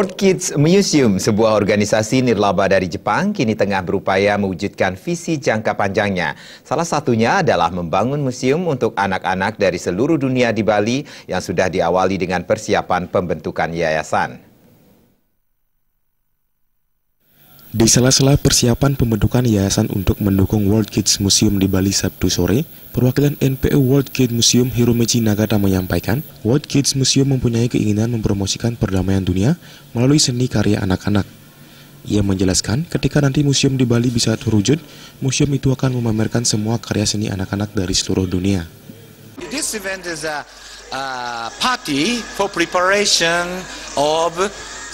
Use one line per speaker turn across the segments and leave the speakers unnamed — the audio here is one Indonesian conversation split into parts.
World Kids Museum, sebuah organisasi nirlaba dari Jepang, kini tengah berupaya mewujudkan visi jangka panjangnya. Salah satunya adalah membangun museum untuk anak-anak dari seluruh dunia di Bali yang sudah diawali dengan persiapan pembentukan yayasan.
Di sela-sela persiapan pembentukan yayasan untuk mendukung World Kids Museum di Bali Sabtu sore, perwakilan NPO World Kids Museum Hiromichi Nagata menyampaikan, World Kids Museum mempunyai keinginan mempromosikan perdamaian dunia melalui seni karya anak-anak. Ia menjelaskan, ketika nanti museum di Bali bisa terwujud, museum itu akan memamerkan semua karya seni anak-anak dari seluruh dunia.
This event is a party for preparation of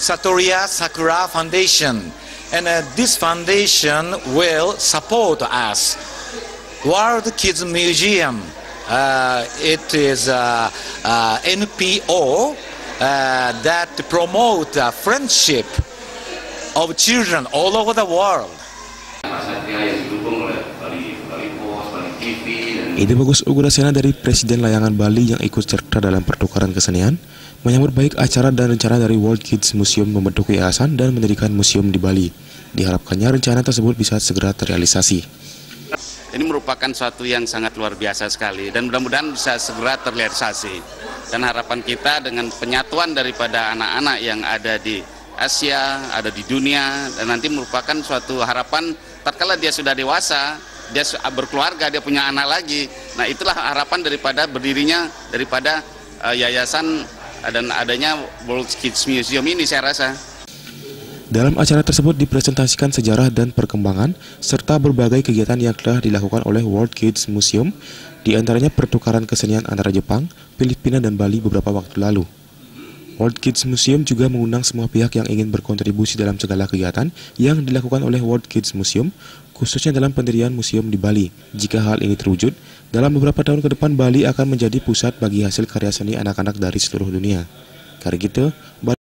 Satoriya Sakura Foundation. And this foundation will support us. World Kids Museum, it is NPO that promote friendship of children all over the world.
Ide bagus Ugurasena dari Presiden Layangan Bali yang ikut serta dalam pertukaran kesenian, menyambut baik acara dan rencana dari World Kids Museum membentuk yayasan dan mendirikan museum di Bali. Diharapkannya rencana tersebut bisa segera terrealisasi.
Ini merupakan suatu yang sangat luar biasa sekali dan mudah-mudahan bisa segera terrealisasi. Dan harapan kita dengan penyatuan daripada anak-anak yang ada di Asia, ada di dunia, dan nanti merupakan suatu harapan tatkala dia sudah dewasa, dia berkeluarga, dia punya anak lagi. Nah, itulah harapan daripada berdirinya daripada yayasan dan adanya World Kids Museum ini, saya rasa.
Dalam acara tersebut dipresentasikan sejarah dan perkembangan, serta berbagai kegiatan yang telah dilakukan oleh World Kids Museum, di antaranya pertukaran kesenian antara Jepang, Filipina, dan Bali beberapa waktu lalu. World Kids Museum juga mengundang semua pihak yang ingin berkontribusi dalam segala kegiatan yang dilakukan oleh World Kids Museum, khususnya dalam pendirian museum di Bali. Jika hal ini terwujud, dalam beberapa tahun ke depan Bali akan menjadi pusat bagi hasil karya seni anak-anak dari seluruh dunia. Karena gitu,